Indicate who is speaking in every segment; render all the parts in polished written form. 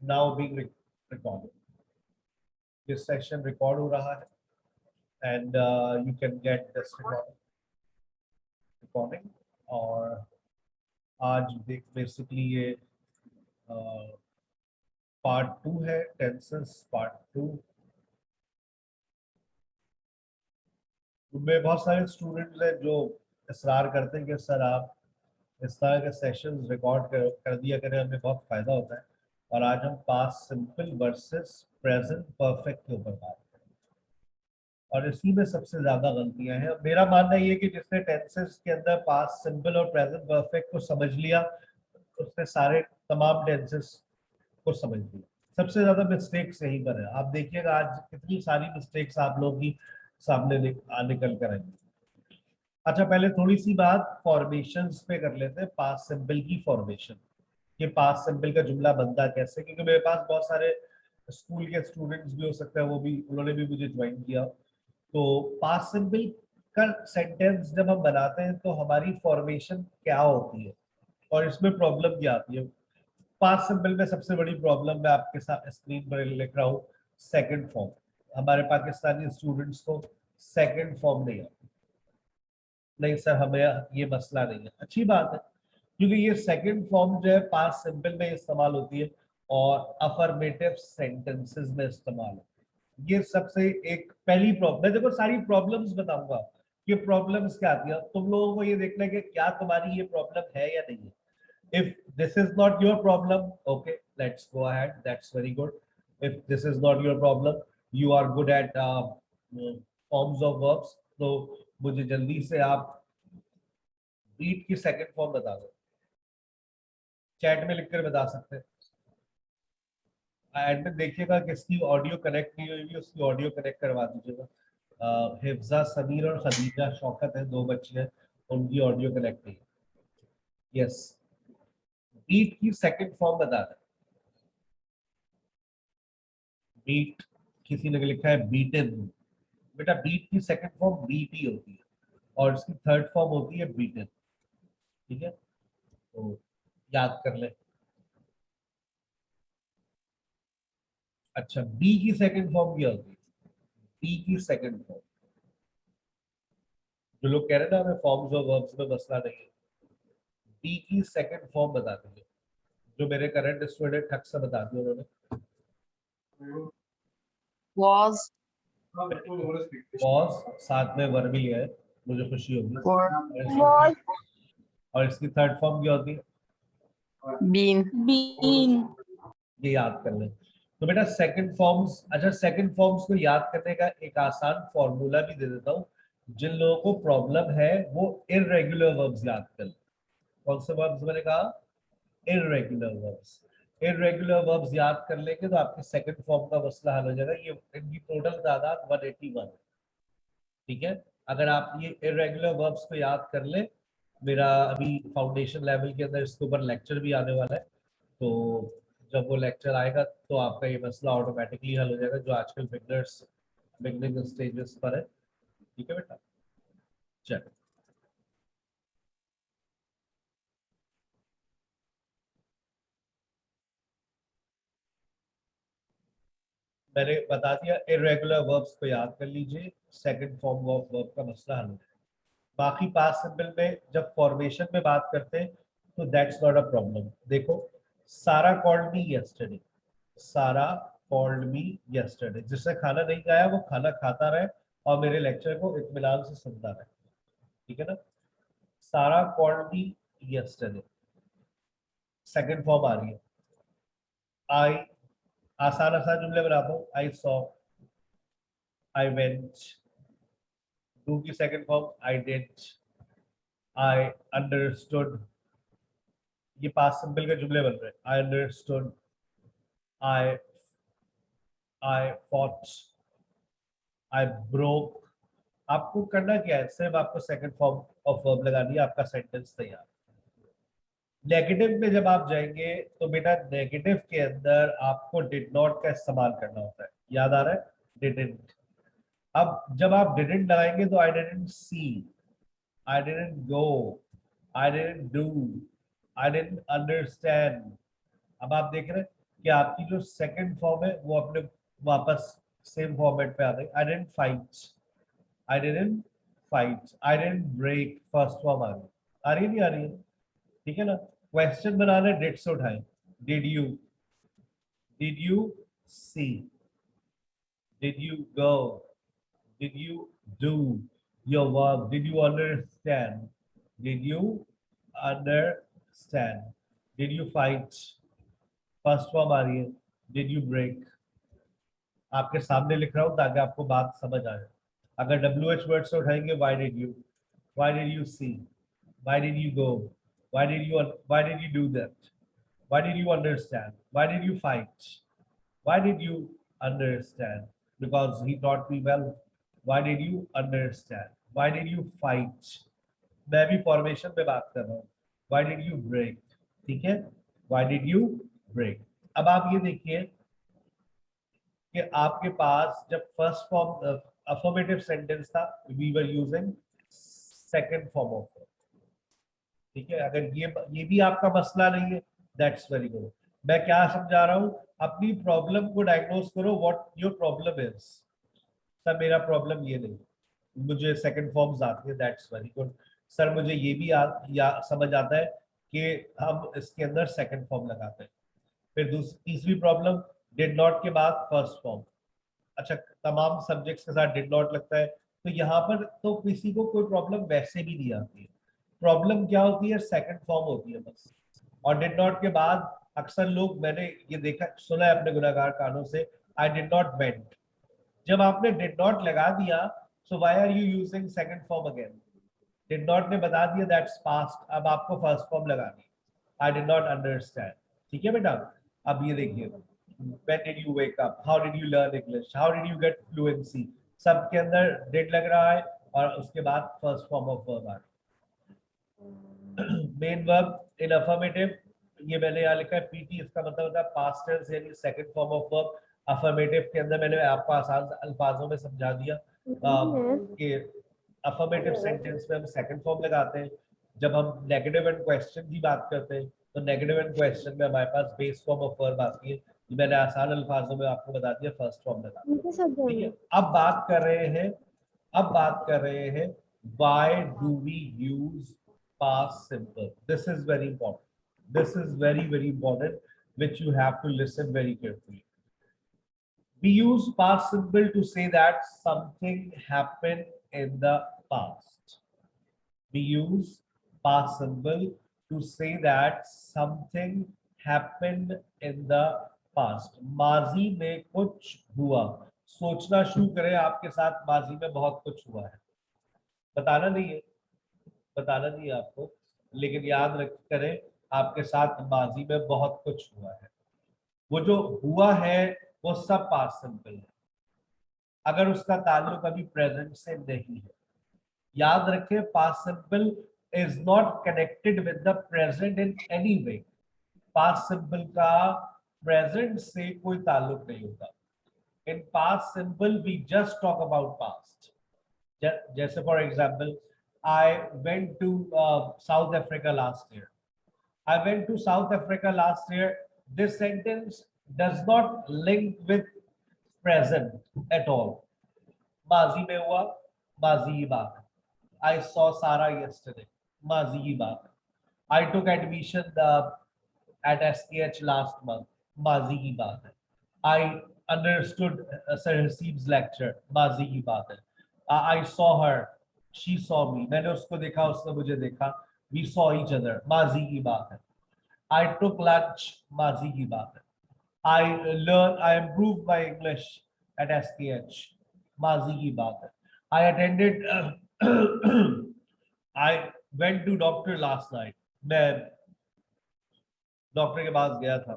Speaker 1: Now being recorded. This session record हो रहा है and you can get this recording. और आज बेसिकली ये पार्ट 2 है, टेंसेस पार्ट 2। उनमें बहुत सारे स्टूडेंट्स हैं जो इसरार करते हैं कि सर आप इस तरह के सेशंस रिकॉर्ड कर दिया करें, हमें बहुत फायदा होता है। और आज हम past simple versus present perfect के ऊपर बात करें, और इसी में सबसे ज्यादा गलतियां हैं। मेरा मानना ये है कि जिसने टेंसेस के अंदर पास्ट सिंपल और प्रेजेंट परफेक्ट को समझ लिया, उसने सारे तमाम टेंसेस को समझ लिया। सबसे ज्यादा मिस्टेक्स यहीं पर है। आप देखिएगा आज कितनी सारी मिस्टेक्स आप लोग की सामने निकल कर आएंगी। अच्छा, पहले थोड़ी सी बात फॉर्मेशंस पे कर लेते हैं। पास्ट सिंपल की फॉर्मेशन, ये पास्ट सिंपल का जुमला बनता कैसे, क्योंकि मेरे पास बहुत सारे स्कूल के स्टूडेंट्स भी हो सकता है, वो भी उन्होंने भी मुझे ज्वाइन किया। तो पास्ट सिंपल का सेंटेंस जब हम बनाते हैं तो हमारी फॉर्मेशन क्या होती है और इसमें प्रॉब्लम क्या आती है। पास्ट सिंपल में सबसे बड़ी प्रॉब्लम मैं आपके साथ स्क्रीन पर लिख रहा हूँ, सेकंड फॉर्म। हमारे पाकिस्तानी स्टूडेंट्स को सेकंड फॉर्म नहीं आता। नहीं सर, हमें ये मसला नहीं है, अच्छी बात है, क्योंकि ये सेकंड फॉर्म जो है पास्ट सिंपल में इस्तेमाल होती है और अफर्मेटिव सेंटेंसेस में इस्तेमाल होती है। ये सबसे एक पहली प्रॉब्लम। मैं देखो सारी प्रॉब्लम्स बताऊंगा कि प्रॉब्लम्स क्या आती है, तुम लोगों को ये देखना है कि क्या तुम्हारी ये प्रॉब्लम है या नहीं है। If this is not your problem, okay, let's go ahead. That's very good. If this is not your problem, you are good at forms of verbs. तो मुझे जल्दी से आप रीड की सेकंड फॉर्म बता दो, चैट में लिखकर बता सकते हैं। एंड में देखिएगा किसकी ऑडियो कनेक्ट नहीं हुई, उसकी ऑडियो कनेक्ट करवा दीजिएगा। हिफ्जा, समीर और खदीजा शौकत है, दो बच्चे हैं, उनकी ऑडियो कनेक्ट नहीं। यस, बीट की सेकंड फॉर्म बता दें। बीट, किसी ने लिखा है बीटन। बेटा बीट की सेकंड फॉर्म बीटी होती है और इसकी थर्ड फॉर्म होती है बीटन। ठीक है, तो याद कर ले। अच्छा, बी की सेकंड फॉर्म क्या होती है? बी की सेकंड फॉर्म, जो लोग कह रहे हैं ना हमें फॉर्म्स और वर्ब्स में मसला नहीं है, बी की सेकंड फॉर्म बता देंगे। जो मेरे करंट स्टूडेंट ठक से बता दिया उन्होंने।
Speaker 2: was,
Speaker 1: was साथ में वर्ब भी है, मुझे खुशी होगी।
Speaker 2: was,
Speaker 1: और इसकी थर्ड फॉर्म क्या होती है?
Speaker 2: been,
Speaker 1: ये याद कर लें। तो बेटा सेकंड फॉर्म्स, अच्छा सेकंड फॉर्म्स को याद करने का एक आसान फॉर्मूला भी दे देता हूँ। जिन लोगों को प्रॉब्लम है वो इररेगुलर वर्ब्स याद कर लें। कौन से वर्ब्स मैंने कहा? Irregular verbs. इररेगुलर वर्ब्स याद कर लेंगे तो आपके सेकंड फॉर्म का मसला हल हो जाएगा। ये इनकी टोटल तादाद 181 है। ठीक है, अगर आप ये इररेगुलर वर्ब्स को याद कर ले, मेरा अभी फाउंडेशन लेवल के अंदर इसके ऊपर लेक्चर भी आने वाला है, तो जब वो लेक्चर आएगा तो आपका ये मसला ऑटोमेटिकली हल हो जाएगा, जो आजकल बिगनिंग स्टेजेस पर है। ठीक है बेटा, चलो मैंने बता दिया। इररेगुलर वर्ब्स को याद कर लीजिए, सेकंड फॉर्म ऑफ वर्ब का मसला हल हो जाएगा। बाकी पास्ट सिंपल में जब फॉर्मेशन में बात करते हैं तो दैट्स नॉट अ प्रॉब्लम। देखो, सारा कॉल्ड मी यस्टरडे, सारा कॉल्ड मी यस्टरडे, जिसने खाना नहीं खाया वो खाना खाता रहे और मेरे लेक्चर को इत्मीनान से सुनता रहे। ठीक है ना? Sarah called me yesterday, second form आ रही है। आई, आसान आसान जुमले बनाता हूँ। I saw, I went. Do की second form I did, I understood. ये पास्ट सिंपल के जुमले बन रहे हैं। I understood, I fought, I broke. आपको करना क्या है, सिर्फ आपको सेकंड फॉर्म ऑफ वर्ब लगानी है, आपका सेंटेंस तैयार। नेगेटिव में जब आप जाएंगे तो बेटा नेगेटिव के अंदर आपको डिड नॉट का इस्तेमाल करना होता है। याद आ रहा है? डिडंट। अब जब आप डिडंट लगाएंगे तो I didn't see, I didn't go, I didn't do, I didn't understand. अब आप देख रहे हैं कि आपकी जो सेकंड फॉर्म है वो अपने वापस सेम फॉर्मेट पे आ गई। I didn't fight, I didn't fight, I didn't break, first form आ रही नहीं आ रही है? ठीक है ना। क्वेश्चन बनाने डिड से उठाएं। Did you see, did you go, did you do your work, did you understand, did you understand, did you fight, first form आ रही है। डिड यू ब्रेक, आपके सामने लिख रहा हूं ताकि आपको बात समझ आए। अगर WH वर्ड से उठाएंगे, why did you see, why did you go, why did you do that, why did you understand, why did you fight, why did you understand, because he taught me well, why did you understand, why did you fight, मैं भी formation पे बात कर रहा हूँ, why did you break, ठीक है, why did you break। अब आप ये देखिए कि आपके पास जब फर्स्ट फॉर्म अफर्मेटिव सेंटेंस था, we were using second form of verb, ठीक है। अगर ये भी आपका मसला नहीं है, दैट्स वेरी गुड। मैं क्या समझा रहा हूँ, अपनी प्रॉब्लम को डायग्नोज करो, what your problem is. Sir मेरा प्रॉब्लम ये नहीं, मुझे सेकंड फॉर्म्स आती है, दैट्स वेरी गुड। सर मुझे ये भी समझ आता है कि हम इसके अंदर सेकंड फॉर्म लगाते हैं। फिर तीसरी प्रॉब्लम, डिड नॉट के बाद फर्स्ट फॉर्म। अच्छा, तमाम सब्जेक्ट्स के साथ डिड नॉट लगता है, तो यहाँ पर तो किसी को कोई प्रॉब्लम वैसे भी नहीं आती है। प्रॉब्लम क्या होती है, सेकंड फॉर्म होती है बस। और डिड नॉट के बाद अक्सर लोग, मैंने ये देखा सुना है अपने गुनाहगार कानों से, आई डिड नॉट वेंट। जब आपने डिड नॉट लगा दिया, so why are you using second form again? Did not ने बता दिया दैट्स पास्ट, अब आपको फर्स्ट फॉर्म लगानी, आई डिड नॉट अंडरस्टैंड। ठीक है बेटा। अब ये देखिए, when did you wake up, how did you learn English, how did you get fluency, सब के अंदर did लग रहा है और उसके बाद फर्स्ट फॉर्म ऑफ वर्ब आ रही है। मेन वर्ब इन अफर्मेटिव, ये मैंने यहाँ लिखा है पीटी, इसका मतलब होता है पास्ट टेंस यानी second form of verb. Affirmative के अंदर मैंने आपको आसान अल्फाजों में समझा दिया कि अफर्मेटिव सेंटेंस में हम सेकंड फॉर्म लगाते हैं। जब हम नेगेटिव एंड क्वेश्चन की बात करते हैं तो नेगेटिव एंड क्वेश्चन में हमारे पास बेस फॉर्म ऑफ वर्ब आती है। मैंने आसान अल्फाजों में आपको बता दिया फर्स्ट फॉर्म लगा, ठीक है। अब बात कर रहे हैं, why do we use past simple? This is very important. This is very, very important, which you have to listen very carefully. We use past simple to say that something happened in the past. We use past simple to say that something happened in the past. माजी में कुछ हुआ। सोचना शुरू करें, आपके साथ माजी में बहुत कुछ हुआ है। बताना नहीं है, बताना नहीं है आपको, लेकिन याद रख करें आपके साथ माजी में बहुत कुछ हुआ है। वो जो हुआ है वो सब पास्ट सिंपल है, अगर उसका ताल्लुक अभी प्रेजेंट से नहीं है। याद रखें, past simple is not connected with the present in any way. Past simple का प्रेजेंट से कोई ताल्लुक नहीं होता। In past simple we just talk about past. जैसे for example, I went to South Africa last year. I went to South Africa last year. This sentence does not link with present at all. माजी में हुआ, माजी की बात है। I saw Sarah yesterday. माजी की बात है। I took admission at STH last month. माजी की बात है। I understood Sir Haseeb's lecture. माजी की बात है। I saw her. She saw me. मैंने उसको देखा, उसने मुझे देखा। We saw each other. माजी की बात है। I took lunch, माजी की बात है। I improved my English at SPH, माजी की बात है। I attended, I went to doctor last night, मैं डॉक्टर के पास गया था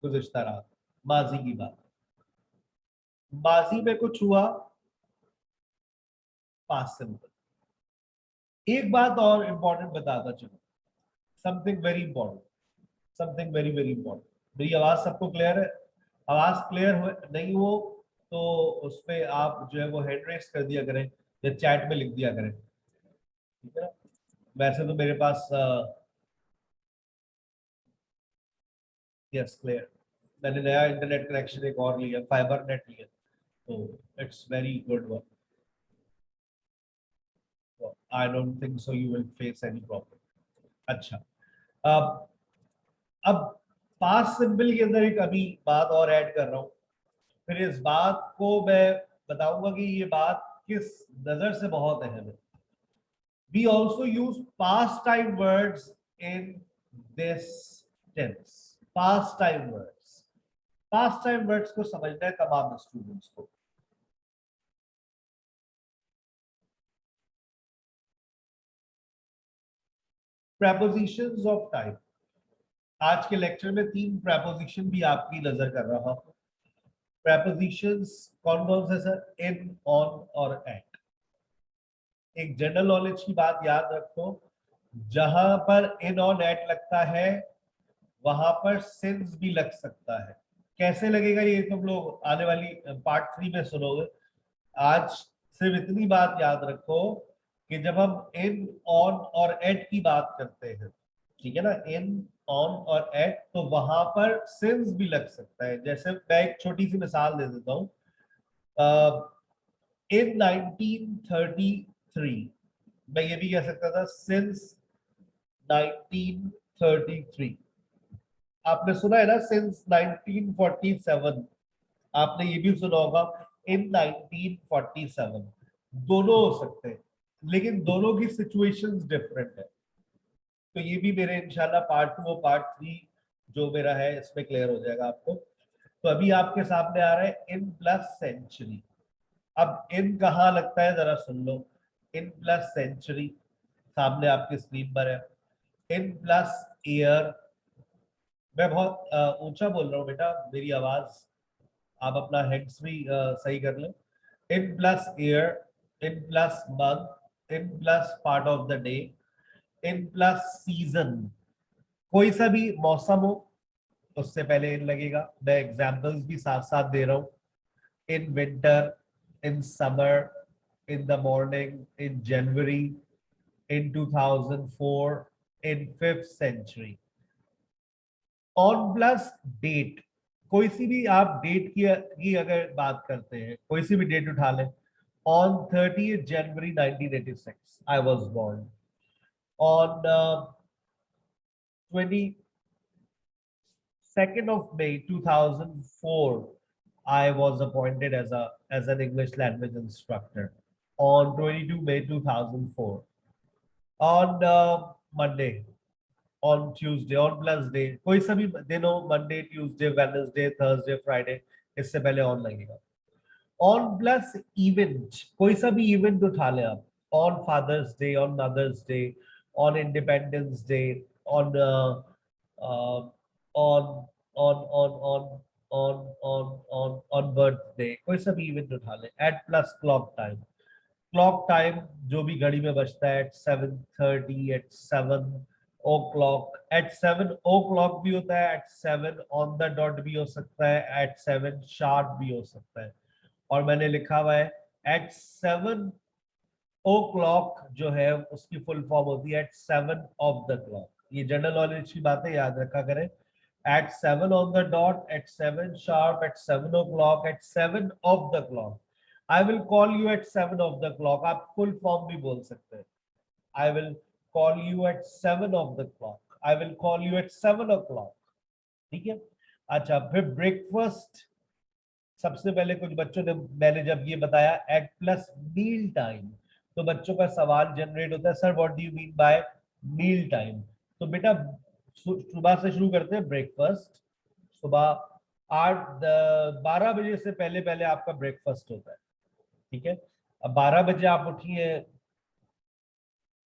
Speaker 1: गुज़िश्ता रात, माजी की बात। माजी में कुछ हुआ, पास्ट सिंपल। एक बात और इंपॉर्टेंट बताता चलो, something very important, something very very important. मेरी आवाज सबको क्लियर है? आवाज क्लियर नहीं हो तो उस पे आप जो है वो हैंड रेस कर दिया करें या चैट में लिख दिया करें, ठीक है ना। वैसे तो मेरे पास यस क्लियर। मैंने नया इंटरनेट कनेक्शन एक और लिया, फाइबर नेट लिया, तो it's very good one. I don't think so you will face any problem. अच्छा, अब पास्ट सिंपल के अंदर एक अभी बात और ऐड कर रहा हूँ, फिर इस बात को मैं बताऊंगा कि ये बात किस नजर से बहुत अहम है। We also use past time words in this tense. Past time words. Past time words को समझना है तमाम स्टूडेंट्स को। Prepositions of time. आज के लेक्चर में 3 preposition भी आपकी नजर कर रहा हूं। Prepositions कौन कौन से सर? In, on और at। एक जनरल नॉलेज की बात याद रखो, जहां पर in, on, at लगता है वहां पर since भी लग सकता है। कैसे लगेगा ये तुम लोग आने वाली पार्ट 3 में सुनोगे। आज सिर्फ इतनी बात याद रखो कि जब हम इन, ऑन और एट की बात करते हैं, ठीक है ना, इन, ऑन और एट, तो वहां पर सिंस भी लग सकता है। जैसे मैं एक छोटी सी मिसाल दे देता हूँ। इन 1933 मैं ये भी कह सकता था सिंस 1933। आपने सुना है ना सिंस 1947, आपने ये भी सुना होगा इन 1947। दोनों हो सकते हैं, लेकिन दोनों की सिचुएशंस डिफरेंट है। तो ये भी मेरे इंशाल्लाह पार्ट 2 और पार्ट 3 जो मेरा है इसमें क्लियर हो जाएगा आपको। तो अभी आपके सामने आ रहा है इन प्लस सेंचुरी। अब इन कहाँ लगता है जरा सुन लो। इन प्लस सेंचुरी सामने आपके स्क्रीन पर है। इन प्लस ईयर। मैं बहुत ऊंचा बोल रहा हूँ बेटा, मेरी आवाज, आप अपना हेड्स भी सही कर लें। In plus year, in plus month, in plus part of the day, in plus season. कोई सा भी मौसम हो उससे पहले इन लगेगा। मैं एग्जांपल्स भी साथ साथ दे रहा हूँ। In winter, in summer, in the morning, in January, in 2004, in 5th century. On plus date, कोई सी भी आप डेट की अगर बात करते हैं, कोई सी भी डेट उठा लें। On 30th January 1986 I was born. On 22nd of May 2004 I was appointed as an English language instructor. On 22 May 2004. On Monday, on Tuesday, on plus day, कोई सा भी दिन हो, Monday, Tuesday, Wednesday, Thursday, Friday, इससे पहले on लगेगा। On plus event, कोई सा भी event उठा ले आप। On Father's Day, on Mother's Day, on Independence Day, on uh, on on birthday, कोई सा भी event उठा ले। At plus clock time, clock time जो भी घड़ी में बजता है, eight 7:30, eight 7 o'clock, at 7 o'clock भी होता है, एट 7 on the dot भी हो सकता है, एट 7 sharp भी हो सकता है। और मैंने लिखा हुआ है एट 7 o'clock जो है उसकी फुल फॉर्म होती है एट 7 of the clock। ये जनरल नॉलेज की बातें याद रखा करें। At 7 on the dot, at 7 sharp, at 7 o'clock, at 7 of the clock। I will call you at 7 of the clock। आप फुल फॉर्म भी बोल सकते हैं। I will call you at 7 of the clock। I will call you at 7 o'clock। ठीक है। अच्छा, फिर breakfast. सबसे पहले कुछ बच्चों ने, मैंने जब ये बताया एट प्लस मील टाइम, तो बच्चों का सवाल जनरेट होता है, sir what do you mean by meal time. तो बेटा सुबह से शुरू करते हैं ब्रेकफास्ट। सुबह 12 बजे से पहले पहले आपका ब्रेकफास्ट होता है। ठीक है। अब 12 बजे आप उठिए,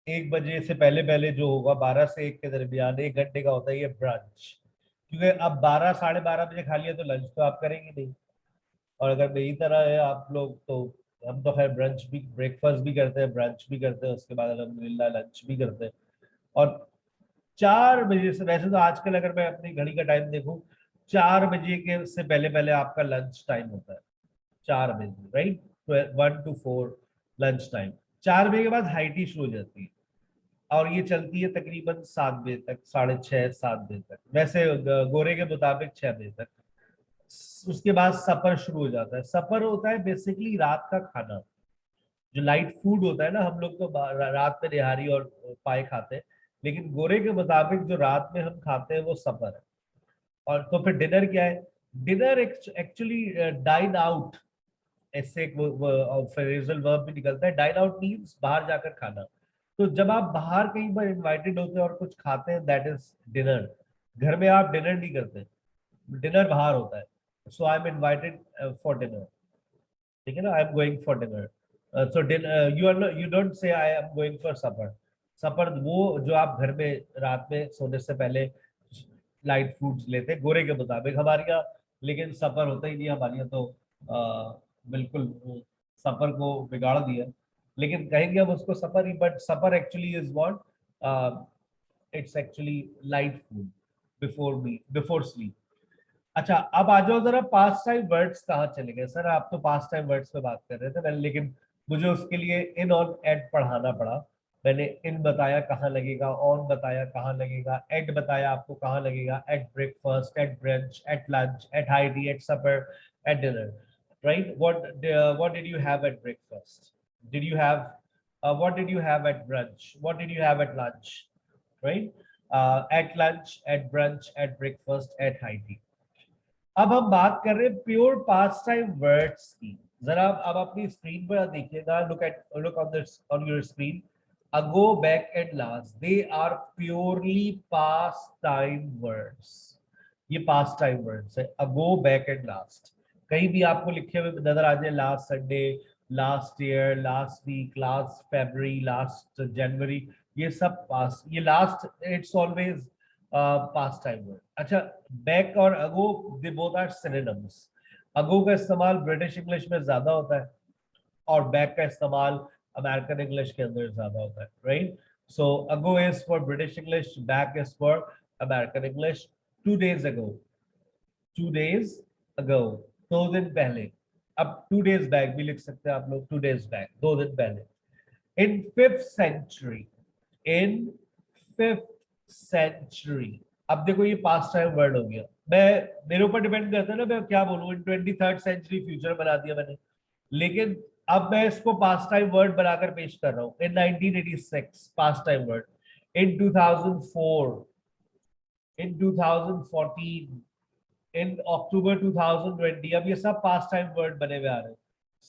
Speaker 1: 1 बजे से पहले पहले जो होगा 12 से 1 के दरमियान 1 घंटे का होता है ये ब्रंच। क्योंकि अब 12 साढ़े 12 बजे खा लिया तो लंच तो आप करेंगे नहीं। और अगर मेरी तरह है आप लोग तो हम तो खैर ब्रंच भी, ब्रेकफास्ट भी करते हैं, ब्रंच भी करते हैं, उसके बाद अल्हम्दुलिल्लाह लंच भी करते हैं। और 4 बजे से, वैसे तो आजकल अगर मैं अपनी घड़ी का टाइम देखूं, 4 बजे के से पहले पहले आपका लंच टाइम होता है। 4 बजे, राइट, 1 to 4 लंच टाइम। 4 बजे के बाद हाई टी शुरू हो जाती है। और ये चलती है तकरीबन 7 बजे तक, 6:30 7 बजे तक, वैसे गोरे के मुताबिक 6 बजे तक। उसके बाद सफर शुरू हो जाता है। सफर होता है बेसिकली रात का खाना, जो लाइट फूड होता है ना। हम लोग तो रात में निहारी और पाए खाते हैं, लेकिन गोरे के मुताबिक जो रात में हम खाते हैं वो सफर है। और तो फिर डिनर क्या है? डिनर एक्चुअली डाइन आउट, ऐसे एक फ्रेजल वर्ब भी निकलता है। डाइन आउट मींस बाहर जाकर खाना। तो जब आप बाहर कहीं पर इनवाइटेड होते हैं और कुछ खाते हैं, दैट इज डिनर। घर में आप डिनर नहीं करते, डिनर बाहर होता है। So I am invited for dinner, ठीक है ना, I am going for dinner. So you don't say I am going for supper. Supper वो जो आप घर में रात में सोने से पहले लाइट फूड्स लेते हैं गोरे के मुताबिक। हमारे यहाँ लेकिन सफर होता ही नहीं हमारे यहाँ, तो बिल्कुल सफर को बिगाड़ दिया। लेकिन कहेंगे हम उसको सफर ही, but supper actually is what, it's actually light food before sleep. अच्छा, अब आ जाओ जरा पास्ट टाइम वर्ड्स कहाँ चले गए सर? आप तो पास्ट टाइम वर्ड्स पे बात कर रहे थे मैंने, लेकिन मुझे उसके लिए इन और एट पढ़ाना पड़ा। मैंने इन बताया कहाँ लगेगा, ऑन बताया कहाँ लगेगा, एट बताया आपको कहाँ लगेगा, at breakfast, at brunch, at lunch, at high tea, at supper, at dinner, right? What did you have at breakfast? Did you have what did you have at brunch? What did you have at lunch? Right? At lunch, at brunch, at breakfast, at high tea. अब हम बात कर रहे हैं pure past time words की। जरा अब अपनी स्क्रीन पर देखिएगा, look on your screen. Ago, back and last, they are purely past time words. ये पास्ट टाइम वर्ड्स है, अगो, बैक एंड लास्ट। कहीं भी आपको लिखे हुए नजर आ जाए, last Sunday, last year, last week, last February, last January, ये सब पास्ट, ये last, it's always past time word. अच्छा, बैक और ago, they both are synonyms. Ago का इस्तेमाल ब्रिटिश इंग्लिश में ज्यादा होता है और बैक का इस्तेमाल अमेरिकन इंग्लिश के अंदर ज्यादा होता है, right? So ago is for British English, back is for American English. 2 days ago, 2 days ago, 2 दिन पहले। अब 2 days बैक भी लिख सकते हैं आप लोग, 2 days बैक, 2 दिन पहले। In 5th century, in 5th century, अब देखो ये पास्ट टाइम वर्ड हो गया। मैं, मेरे ऊपर डिपेंड करता है ना मैं क्या बोलूं। इन 23rd century फ्यूचर बना दिया मैंने, लेकिन अब मैं इसको पास्ट टाइम वर्ड बनाकर पेश कर रहा हूं। इन 1986 पास्ट टाइम वर्ड, इन 2004, इन 2014, इन अक्टूबर 2020। अब ये सब पास्ट टाइम वर्ड बने हुए आ रहे हैं।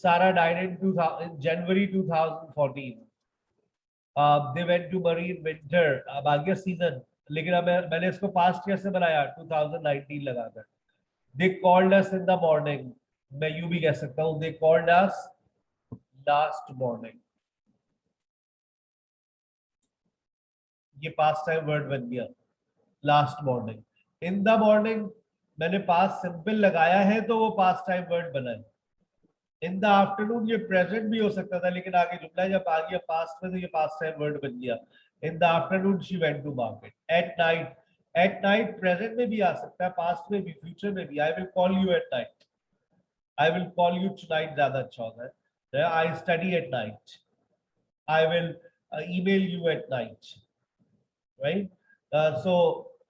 Speaker 1: Sarah died in January 2014। They went to marine winter, अब आ गया सीजन। लेकिन अब मैंने इसको पास्ट कैसे बनाया? 2019 लगाकर। They called us in the morning, मैं यूं भी कह सकता हूं, they called us last morning. ये पास्ट टाइम वर्ड बन गया, last morning. In the morning मैंने पास्ट सिंपल लगाया है तो वो पास्ट टाइम वर्ड बना है। इन द आफ्टरनून, ये प्रेजेंट भी हो सकता था, लेकिन आगे जुमला जब आ गया पास्ट में तो ये पास्ट टाइम वर्ड बन गया। In the afternoon she went to market. At night, at night present में भी आ सकता है, पास्ट में भी, फ्यूचर में भी। I will call you eight night, I will call you tonight ज्यादा अच्छा होता है। I study eight night, I will email you at night, right? So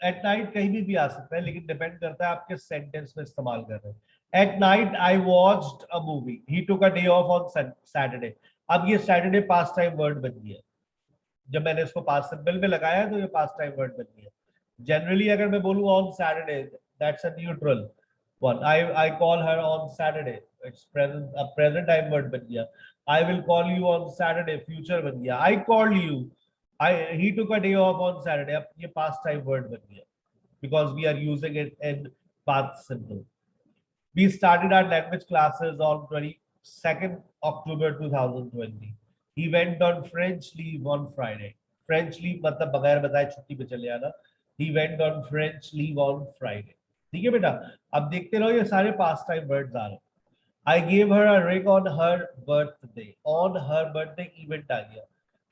Speaker 1: at night कहीं भी आ सकता है, लेकिन डिपेंड करता है आप किस सेंटेंस में इस्तेमाल कर रहे हैं। Eight night I watched a movie, he took a day of on Saturday. अब ये सैटरडे पास्ट टाइम वर्ड बन गया। जब मैंने इसको पास्ट सिंपल में लगाया तो ये पास्ट टाइम वर्ड बन गया। जनरली अगर मैं बोलूं on Saturday, that's a neutral one. I call her on Saturday, it's present, अब प्रेजेंट टाइम वर्ड बन गया। I will call you on Saturday, future बन गया। I called you, he took a day off on Saturday, अब ये past time word बन गया because we are using it in past simple. We started our language classes on 22nd October 2020. He went on French leave on Friday. French leave मतलब बगैर बताए छुट्टी पे चले आना। He went on French leave on Friday. ठीक है बेटा, अब देखते रहो, ये सारे past time words आ रहे हैं। I gave her a ring on her birthday. On her birthday event आ गया।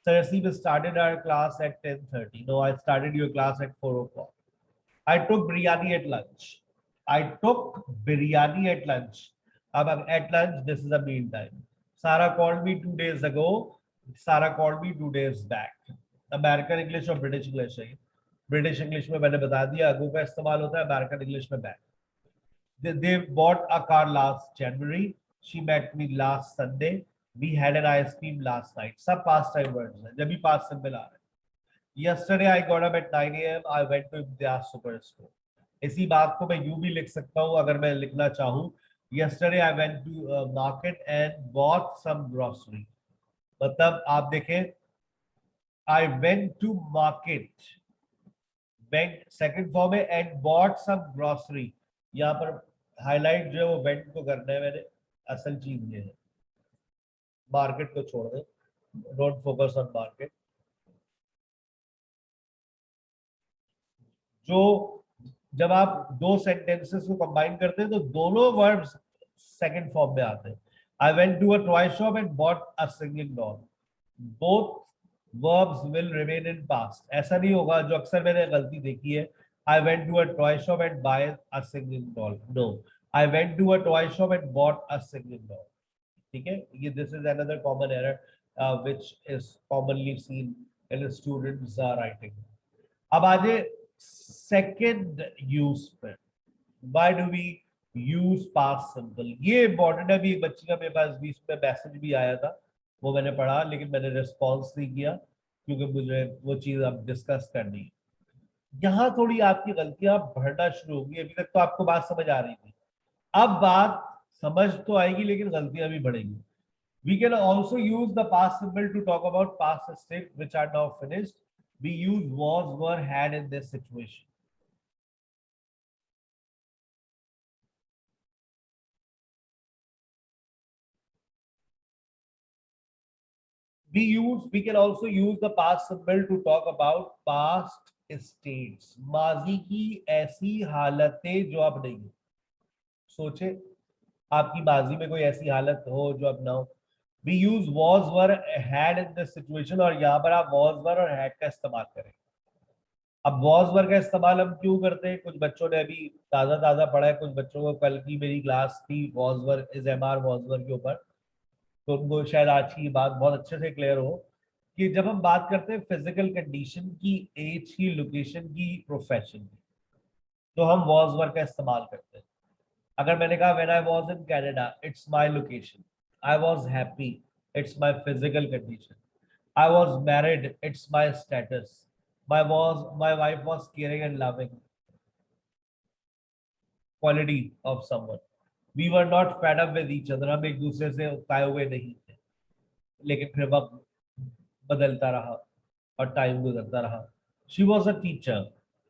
Speaker 1: Sarasi, we started our class at 10:30. No, I started your class at 4 o'clock. I took biryani at lunch. I took biryani at lunch. Ab at lunch, this is a meal time. Sarah called me 2 days ago. Sarah called me 2 days back. American English और British English है। British English में मैंने बता दिया अगू का इस्तेमाल होता है, अमेरिकन इंग्लिश में back. They bought a car last January. She met me last Sunday. We had an ice cream last night. सब past time words हैं, जब भी past simple आ रहे हैं. Yesterday I got up at 9 a.m. I went to Imtiaz Superstore. इसी बात को मैं यूं भी लिख सकता हूँ अगर मैं लिखना चाहूँ. Yesterday I went to market and bought some grocery. मतलब आप देखें, I went to market. Went second form है and bought some grocery. यहाँ पर हाईलाइट जो है वो वेंट को करना है मैंने. असल चीज ये है, मार्केट को छोड़ दे, डोंट फोकस ऑन मार्केट. जो जब आप दो सेंटेंसेस को कंबाइन करते हैं तो दोनों वर्ब्स सेकंड फॉर्म में आते हैं. I went to a toy shop and bought a singing doll. Both verbs will remain in past. ऐसा नहीं होगा जो अक्सर मैंने गलती देखी है, I went to a toy shop and buy a singing doll. No, I went to a toy shop and bought a singing doll. ठीक है, ये this is another common error which is commonly seen in students writing. अब आजे second use पे. Why do we use past simple? ये important है. अभी एक बच्ची का मेरे पास बीच में मैसेज भी आया था, वो मैंने पढ़ा लेकिन मैंने रिस्पॉन्स नहीं किया क्योंकि मुझे वो चीज अब डिस्कस करनी है. यहाँ थोड़ी आपकी गलतियां बढ़ना शुरू होगी. अभी तक तो आपको बात समझ आ रही थी, अब बात समझ तो आएगी लेकिन गलतियां भी बढ़ेंगी. We can also use the past simple to talk about past mistakes which are now finished. We use was, were, had in this situation. We can also use the past simple to talk about past states. माजी की ऐसी हालतें जो अब नहीं. सोचे आपकी माजी में कोई ऐसी हालत हो जो अब ना हो. We use was, were, had in this situation और यहाँ पर आप was, were और had का इस्तेमाल करें. अब was, were का इस्तेमाल हम क्यों करते हैं? कुछ बच्चों ने अभी ताजा ताजा पढ़ा है, कुछ बच्चों को कल की मेरी क्लास थी was, were is MR was, were के ऊपर, तो उनको शायद आज की बात बहुत अच्छे से क्लियर हो कि जब हम बात करते हैं फिजिकल कंडीशन की, एज की, लोकेशन की, प्रोफेशन की, तो हम was, were का इस्तेमाल करते हैं. अगर मैंने कहा when I was in Canada, it's my location. I was happy, it's my physical condition. I was married, it's my status. My wife was caring and loving. Quality of someone. We were not fed up with each other. हम एक दूसरे से उकताए हुए नहीं थे, लेकिन फिर वक्त बदलता रहा और टाइम गुजरता रहा. She was a teacher.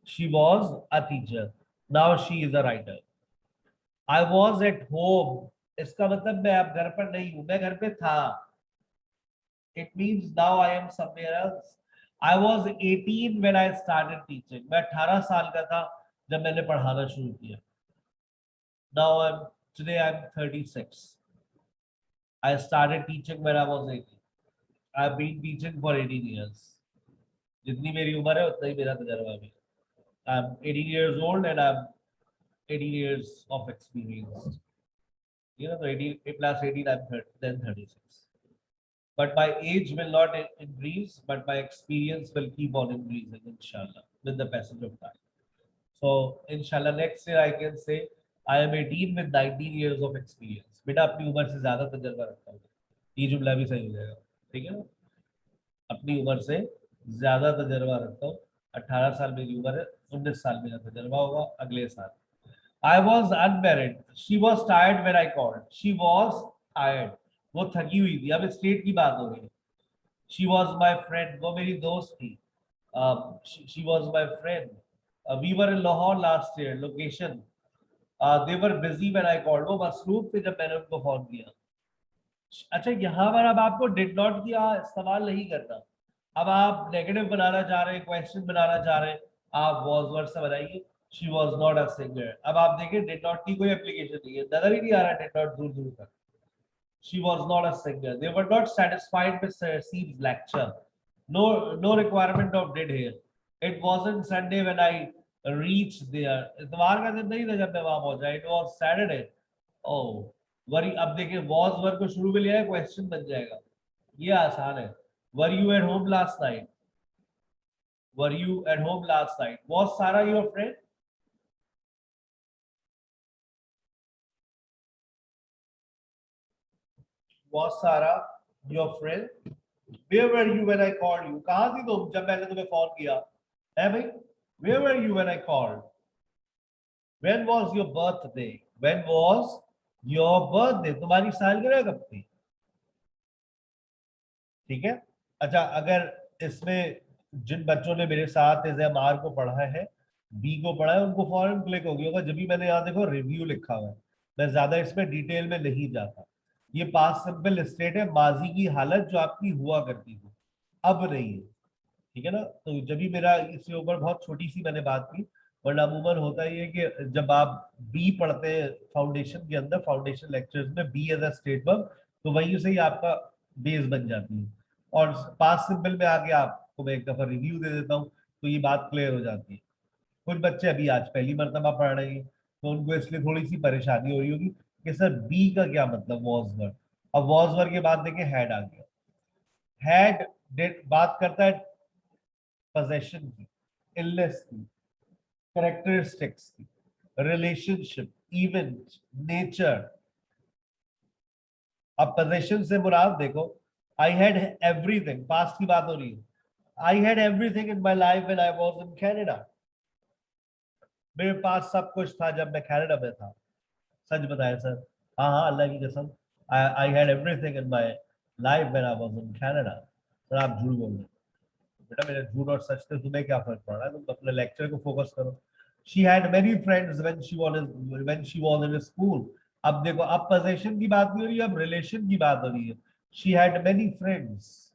Speaker 1: She was a teacher. Now she is a writer. I was at home. इसका मतलब मैं अब घर पर नहीं हूं, मैं घर पे था. It means now I am somewhere else. I was 18 when I started teaching. मैं 18 साल का था जब मैंने पढ़ाना शुरू किया. Now today I'm 36. I started teaching when I was 18. I've been teaching for 18 years. जितनी मेरी उम्र है उतना ही मेरा तजर्बा भी. I'm 18 years old and I'm 18 years of experience. You know, the 18 plus 18, I'm 30, then 36. But my age will not increase, but my experience will keep on increasing, inshallah, with the passage of time. So, inshallah, next year I can say I am 18 with 19 years of experience. बेटा अपनी उम्र से ज्यादा तजर्बा रखता हूँ. ये जुमला भी सही हो जाएगा, ठीक है ना? अपनी उम्र से ज्यादा तजर्बा रखता हूँ. 18 साल मेरी उम्र है, 19 साल मेरा तजर्बा होगा अगले साल. I was unmarried. She was tired when I called. She was tired. वो थकी हुई थी. अब स्टेट की बात हो रही है. She was my friend. वो मेरी दोस्त थी. She was my friend. We were in Lahore last year. Location. They were busy when I called. वो मसरूफ थे जब मैंने उनको फोन किया. अच्छा, यहाँ पर अब आपको did not की इस्तेमाल नहीं करना. अब आप नेगेटिव बनाना चाह रहे हैं, क्वेश्चन बनाना चाह रहे हैं, आप was were से बनाइए. She was not a singer. अब आप देखिए did not की कोई एप्लीकेशन नहीं है, नजर ही नहीं आ रहा did not दूर दूर तक. She was not a singer. They were not satisfied with Seeb's lecture. No requirement of did here. It wasn't Sunday when I reached there. इतवार का दिन नहीं था जब मैं वहां पहुंचा. It was Saturday. Oh, worry अब देखिए was were को शुरू में लिया है, क्वेश्चन बन जाएगा. ये आसान है. Were you at home last night? were you at home last night? Was Sarah your friend? Was Sarah your friend? Where were you when I called you? कहाँ थी तुम जब मैंने तुम्हें फोन किया? है भाई? Where were you when I called? When was your birthday? When was your birthday? तुम्हारी सालगिरह कब थी? ठीक है। अच्छा, अगर इसमें जिन बच्चों ने मेरे साथ एजएमआर को पढ़ा है, बी को पढ़ा है, उनको फौरन क्लिक हो गया होगा। जब भी मैंने यहाँ देखो रिव्यू लिखा हुआ है, मैं ज्यादा इसमें डिटेल में नहीं जाता। ये पास्ट सिंपल स्टेट है, माजी की हालत जो आपकी हुआ करती थी, अब नहीं है। ठीक है ना? तो जब भी मेरा इसके ऊपर बहुत छोटी सी मैंने बात की, वरना अमूमन होता ही है कि जब आप बी पढ़ते हैं फाउंडेशन के अंदर, फाउंडेशन लेक्चर्स में be as a state verb, तो वहीं से ही आपका बेस बन जाती है। और पास्ट सिंपल में आके आपको मैं एक दफा रिव्यू दे देता हूँ, तो ये बात क्लियर हो जाती है। कुछ बच्चे अभी आज पहली मर्तबा पढ़ रहे हैं, तो उनको इसलिए थोड़ी सी परेशानी हो रही होगी कि सर बी का क्या मतलब, वॉज वर्ड। अब वॉज वर्ड के बाद देखिए हैड आ गया। हैड बात करता है पोजेशन की, इलनेस की, कैरेक्टरिस्टिक्स की, रिलेशनशिप, इवेंट, नेचर। अब पोजेशन से मुराद देखो, आई हैड एवरीथिंग, पास्ट की बात हो रही है। I had everything in my life when I was in Canada. मेरे पास सब कुछ था जब मैं कनाडा में था। सच बताया सर? हाँ हाँ, अल्लाह की कसम, I had everything in my life when I was in Canada. Sir आप झूठ बोल रहे हैं। बेटा मेरे झूठ और सच से तुम्हें क्या फर्क पड़ रहा है? तुम अपने लेक्चर को फोकस करो। She had many friends when she was in school. अब देखो, अब पोजीशन की बात नहीं हो रही है, अब रिलेशन की बात हो रही है। She had many friends,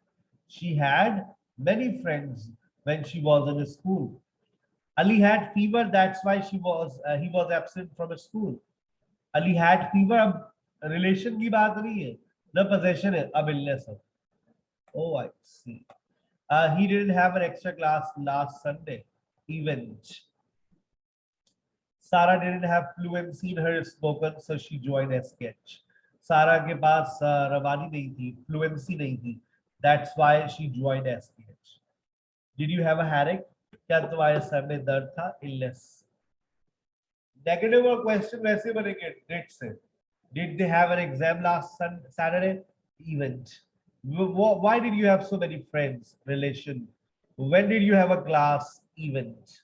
Speaker 1: she had many friends when she was in school. Ali had fever, that's why he was absent from school. Ali had fever, अब रिलेशन की बात नहीं है ना, पोजेशन है, अब इलनेस है। Oh, I see. He didn't have an extra class last Sunday event. Sarah didn't have fluency in her spoken, so she joined a sketch. सारा के पास रवानी नहीं थी, फ्लुएंसी नहीं थी, that's why she joined a sketch. Did you have a headache? क्या तुम्हारे sir में दर्द था? Illness. नेगेटिव और क्वेश्चन वैसे बनेंगे डिड से। Did they have an exam last Saturday? Event. Why did you have so many friends? Relation. When did you have a class? Event.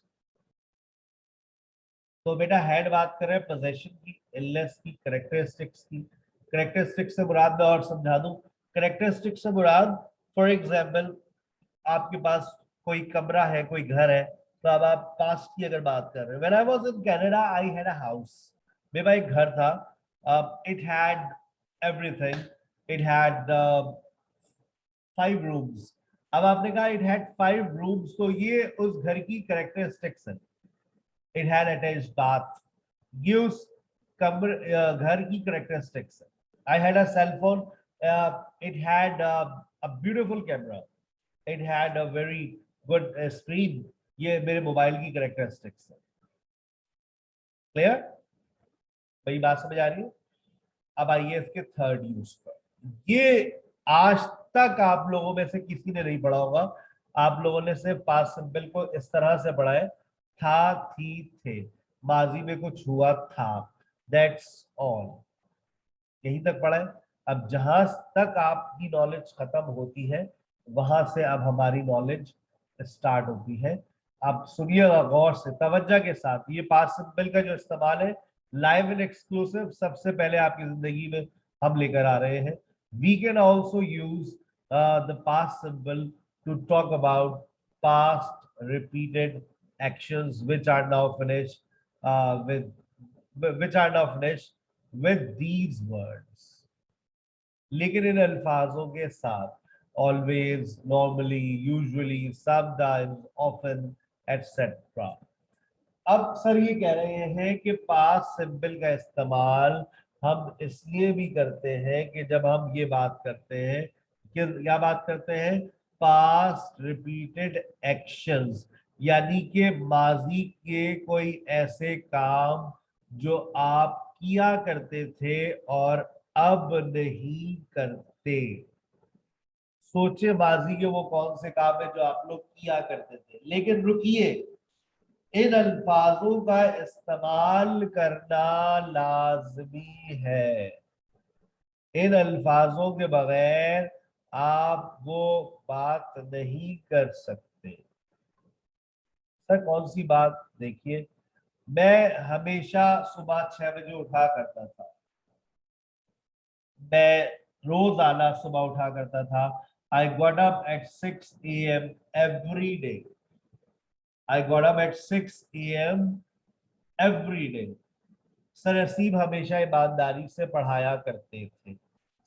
Speaker 1: तो बेटा हेड बात कर रहे हैं पोजेशन की, इलनेस की, कैरेक्टरिस्टिक्स की। कैरेक्टरिस्टिक्स से मुराद मैं और समझा दूं। कैरेक्टरिस्टिक्स से मुराद, फॉर एग्जाम्पल, आपके पास कोई कमरा है, कोई घर है, तो अब आप पास्ट की अगर बात कर रहे हैं, when I was in Canada I had a house. मेरा एक घर था, it had everything, it had 5 rooms. अब आपने कहा इट हैड 5 रूम्स, तो ये उस घर की कैरेक्टरिस्टिक्स है। इट हैड अटैच्ड बाथ, ये उस घर की कैरेक्टरिस्टिक्स है। I had a cell phone, it had a beautiful camera, it had a very good screen, ये मेरे मोबाइल की कैरेक्टरिस्टिक्स है। क्लियर? भाई बात समझ आ रही है? अब आइए इसके थर्ड यूज पर। ये आज तक आप लोगों में से किसी ने नहीं पढ़ा होगा। आप लोगों ने सिर्फ पास्ट सिंपल को इस तरह से पढ़ा है, था, थी, थे, माजी में कुछ हुआ था, दैट्स ऑल, यहीं तक पढ़ा है। अब जहां तक आपकी नॉलेज खत्म होती है, वहां से अब हमारी नॉलेज स्टार्ट होती है। आप सुनिएगा गौर से, तवज्जो के साथ। ये पास्ट सिंपल का जो इस्तेमाल है, लाइव एंड एक्सक्लूसिव, सबसे पहले आपकी जिंदगी में हम लेकर आ रहे हैं। We can also use the past simple to talk about past repeated actions which are now finished which are now finished with these words, लेकिन इन अल्फाजों के साथ, always, normally, usually, sometimes, often, etc. अब सर ये कह रहे हैं कि past simple का इस्तेमाल हम इसलिए भी करते हैं कि जब हम ये बात करते हैं कि क्या बात करते हैं, पास्ट रिपीटेड एक्शंस, यानी कि माजी के कोई ऐसे काम जो आप किया करते थे और अब नहीं करते। सोचे माजी के वो कौन से काम है जो आप लोग किया करते थे, लेकिन रुकिए, इन अल्फाजों का इस्तेमाल करना लाजमी है। इन अल्फाजों के बगैर आप वो बात नहीं कर सकते। सर कौन सी बात? देखिए, मैं हमेशा सुबह 6 बजे उठा करता था, मैं रोजाना सुबह उठा करता था। I got up at 6 AM every day. I got up at 6 AM every day. Sir Aseeb हमेशा ईमानदारी से पढ़ाया करते थे।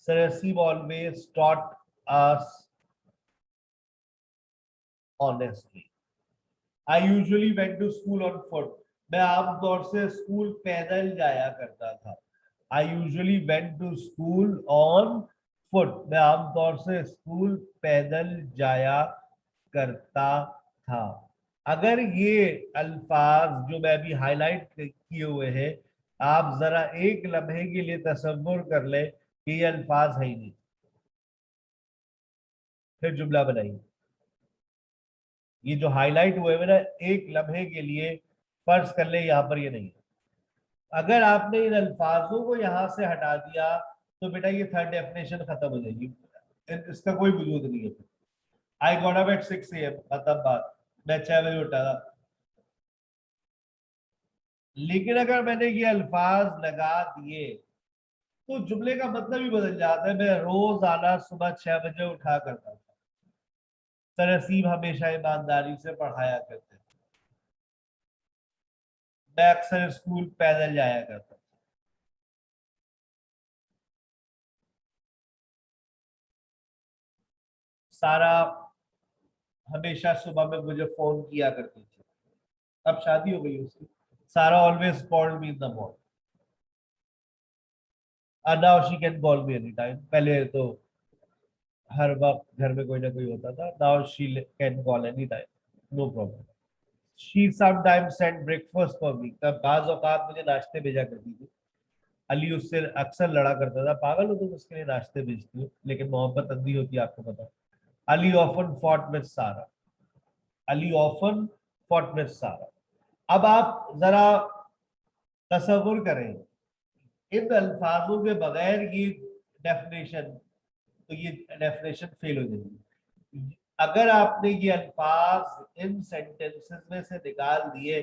Speaker 1: Sir Aseeb always taught us honestly. I usually went to school on foot. मैं आमतौर से स्कूल पैदल जाया करता था। I usually went to school on foot. मैं आमतौर से स्कूल पैदल जाया करता था। अगर ये अल्फाज जो मैं अभी हाईलाइट किए हुए हैं, आप जरा एक लम्हे के लिए तसव्वुर कर ले कि ये अल्फाज है ही नहीं, फिर जुमला बनाइए। ये जो हाईलाइट हुए हुए ना, एक लम्हे के लिए फर्ज कर ले यहाँ पर ये नहीं है। अगर आपने इन अल्फाजों को यहाँ से हटा दिया तो बेटा ये थर्ड डेफिनेशन खत्म हो जाएगी, इसका कोई वजूद नहीं है। आई गॉट अप एट 6 AM, खत्म बात, मैं 6 बजे उठा था। लेकिन अगर मैंने ये अल्फाज लगा दिए तो जुमले का मतलब ही बदल जाता है। मैं रोजाना सुबह 6 बजे उठा करता था। तरसीब हमेशा ईमानदारी से पढ़ाया करते थे। मैं अक्सर स्कूल पैदल जाया करता था। सारा हमेशा सुबह में मुझे फोन किया करती थी। अब शादी हो गई उसकी। सारा always called me in the morning. Now she can call me any time. पहले तो हर वक्त घर में कोई ना कोई होता था। Now she can call any time, no problem. She sometimes send breakfast for me. तब बाज औकात मुझे नाश्ते भेजा करती थी। अली उससे अक्सर लड़ा करता था, पागल हो तुम उसके लिए नाश्ते भेजती हो, लेकिन मोहब्बत अंधी होती है आपको पता है। अली ऑफन फॉट विद सारा। अली ऑफन फॉट विद सारा। अब आप जरा तसव्वुर करें, इन अल्फाजों के बगैर ये डेफिनेशन, तो ये डेफिनेशन फेल हो जाएगी। अगर आपने ये अल्फाज इन सेंटेंसेस में से निकाल दिए,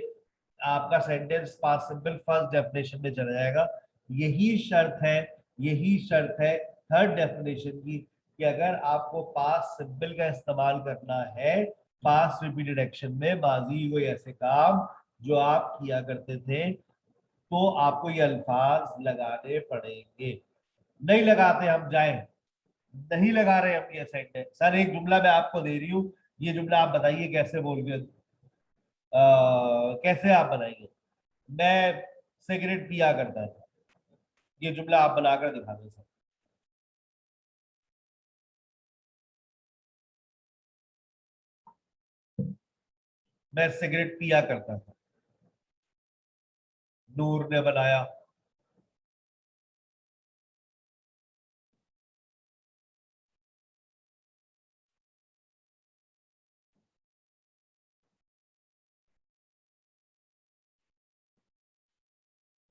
Speaker 1: आपका sentence past simple first definition में चला जाएगा। यही शर्त है, यही शर्त है थर्ड डेफिनेशन की, कि अगर आपको पास्ट सिंपल का इस्तेमाल करना है पास्ट रिपीटेड एक्शन में, माजी कोई ऐसे काम जो आप किया करते थे, तो आपको ये अल्फाज लगाने पड़ेंगे। नहीं लगाते हम जाएं, नहीं लगा रहे हम ये सेंटेंस। सर एक जुमला मैं आपको दे रही हूँ, ये जुमला आप बताइए कैसे बोल के कैसे आप बनाएंगे। मैं सिगरेट पिया करता था, ये जुमला आप बनाकर दिखा दो सर। मैं सिगरेट पिया करता था, नूर ने बनाया।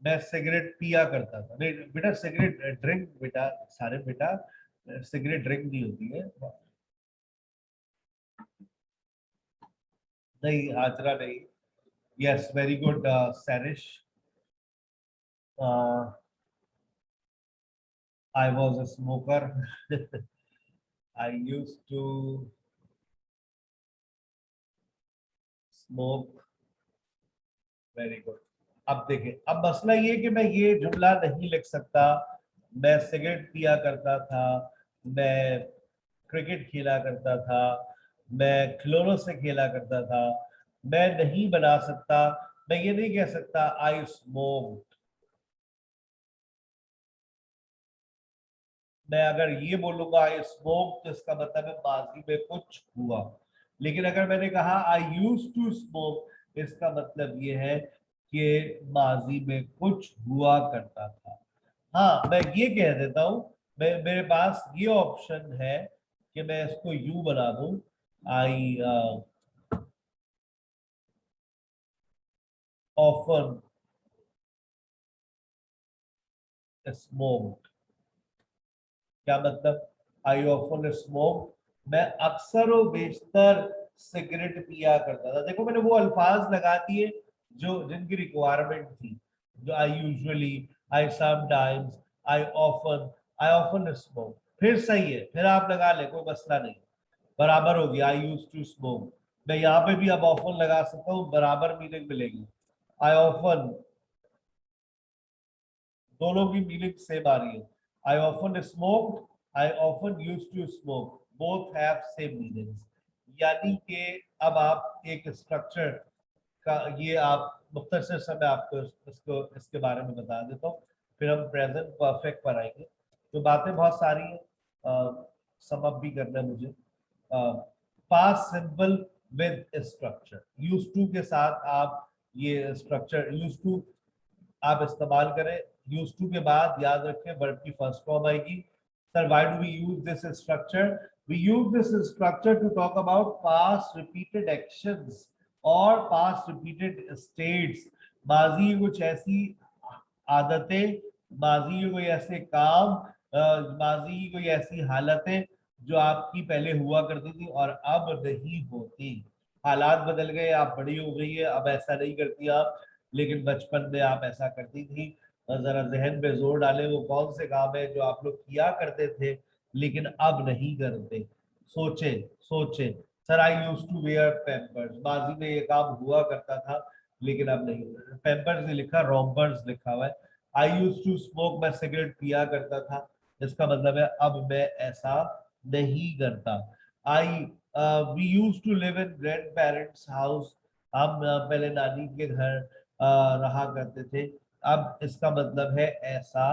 Speaker 1: मैं सिगरेट पिया करता था। नहीं बेटा, सिगरेट ड्रिंक बेटा, सारे बेटा सिगरेट ड्रिंक नहीं होती है। नहीं हाजरा नहीं। Yes very good सैरिश। I was a smoker. I used to smoke. Very good. अब देखिए, अब मसला ये कि मैं ये जुमला नहीं लिख सकता। मैं सिगरेट पिया करता था, मैं क्रिकेट खेला करता था, मैं खिलौनों से खेला करता था। मैं नहीं बना सकता, मैं ये नहीं कह सकता आई स्मोक। मैं अगर ये बोलूंगा आई स्मोक तो इसका मतलब है माजी में कुछ हुआ। लेकिन अगर मैंने कहा आई यूज टू स्मोक, इसका मतलब ये है कि माजी में कुछ हुआ करता था। हाँ मैं ये कह देता हूँ, मेरे पास ये ऑप्शन है कि मैं इसको यू बना दूं, आई ऑफन स्मोक्ड। क्या मतलब? आई ऑफन स्मोक, मैं अक्सर व बेशतर सिगरेट पिया करता था। देखो मैंने वो अल्फाज लगा दिए जो जिनकी रिक्वायरमेंट थी, जो I usually, I sometimes, I often smoke. फिर सही है, फिर आप लगा ले, कोई मसला नहीं, बराबर हो गया। आई यूज टू स्मोक, मैं यहाँ पे भी अब ऑफन लगा सकता हूँ, बराबर मीनिंग मिलेगी। आई ऑफन, दोनों की मीनिंग सेम आ रही है। I often smoked, I often use to smoke, both have same meanings. यानी कि अब आप एक स्ट्रक्चर का, ये आप मुख्तसर से मैं आपको इसको इसके बारे में बता देता हूँ, फिर हम प्रेजेंट परफेक्ट पर आएंगे। तो बातें बहुत सारी हैं, सम अप भी करना है मुझे। Past simple with structure, use to के साथ आप ये स्ट्रक्चर यूज टू आप इस्तेमाल करें। यूज टू के बाद याद रखें वर्ब की फर्स्ट फॉर्म आएगी। Sir why do we use this structure? We use this structure to talk about past repeated actions और पास्ट रिपीटेड स्टेट्स, माजी की कुछ ऐसी आदतें, माजी के कोई ऐसे काम, माजी की कोई ऐसी हालतें जो आपकी पहले हुआ करती थी और अब नहीं होती। हालात बदल गए, आप बड़ी हो गई है, अब ऐसा नहीं करती आप, लेकिन बचपन में आप ऐसा करती थी। जरा जहन पे जोर डालें, वो कौन से काम है जो आप लोग किया करते थे लेकिन अब नहीं करते। सोचे सोचे। Sir I use to wear Pampers, माजी में ये काम हुआ करता था लेकिन अब नहीं। पैम्पर्स नहीं लिखा, रॉम्पर्स लिखा हुआ है। आई यूज टू स्मोक, मैं सिगरेट पिया करता था, इसका मतलब है अब मैं ऐसा नहीं करता। I we use to live in grand parents house, हम पहले नानी के घर रहा करते थे, अब इसका मतलब है ऐसा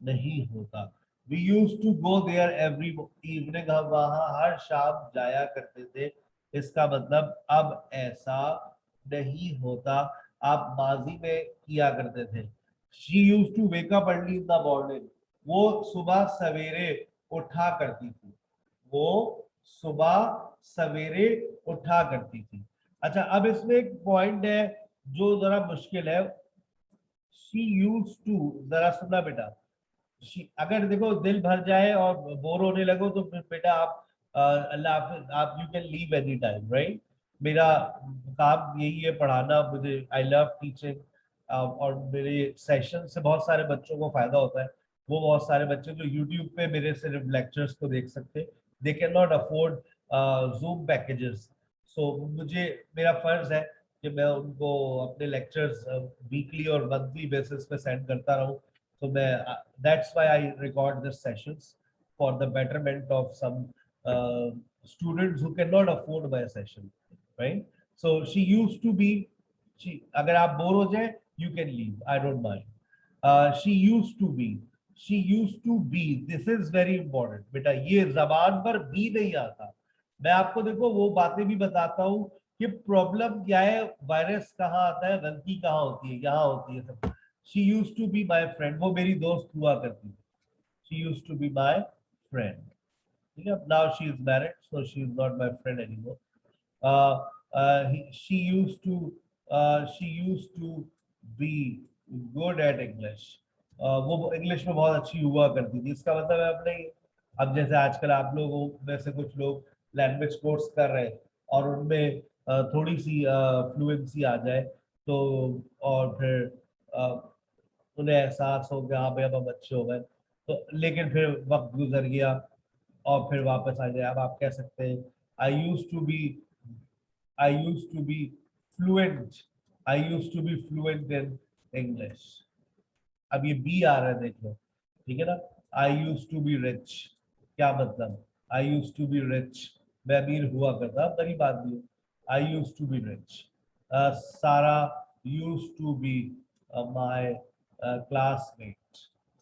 Speaker 1: नहीं होता। We use to go there every evening, हम वहां हर शाम जाया करते थे, इसका मतलब अब ऐसा नहीं होता, आप माजी में किया करते थे। She use to wake up early in the morning, वो सुबह सवेरे उठा करती थी, वो सुबह सवेरे उठा करती थी। अच्छा, अब इसमें एक पॉइंट है जो जरा मुश्किल है। शी यूज टू, जरा सुनना बेटा, अगर देखो दिल भर जाए और बोर होने लगो तो फिर बेटा आप अल्लाह हाफिज, आप you can leave any time, right. मेरा काम यही है पढ़ाना, मुझे आई लव टीचिंग, और मेरे सेशन से बहुत सारे बच्चों को फायदा होता है। वो बहुत सारे बच्चे जो यूट्यूब पे मेरे सिर्फ लेक्चर्स को देख सकते, they can not afford Zoom packages. सो मुझे, मेरा फर्ज है कि मैं उनको अपने लेक्चर्स वीकली और मंथली बेसिस पे सेंड करता रहूं। So that's why I record this sessions for the betterment of some students who cannot afford my session, right? So she used to be, she, अगर आप बोर हो जाए, you can leave, I don't mind. She used to be, this is very important बेटा, ये जबान पर भी नहीं आता। मैं आपको देखो वो बातें भी बताता हूँ कि प्रॉब्लम क्या है, वायरस कहाँ आता है, गलती कहाँ होती है, यहाँ होती है सब। She used to be my friend, वो मेरी दोस्त हुआ करती थी। She used to be my friend, ठीक है। Now she is married, so she is not my friend anymore. She used to be good at English. वो इंग्लिश में बहुत अच्छी हुआ करती थी, इसका मतलब है अपने, अब जैसे आजकल आप लोगों में से कुछ लोग लैंग्वेज कोर्स कर रहे हैं और उनमें थोड़ी सी फ्लुएंसी आ जाए तो, और फिर उन्हें एहसास हो गया हाँ भाई अब हम अच्छे हो गए, तो लेकिन फिर वक्त गुजर गया और फिर वापस आ जाए। अब आप कह सकते हैं I use to be, I use to be fluent, I use to be fluent in English. अब ये बी आ रहा है देख लो, ठीक है ना। I use to be rich, क्या मतलब, I use to be rich, मैं अमीर हुआ करता, गरीब आदमी। I use to be rich. Sarah use to be my classmate,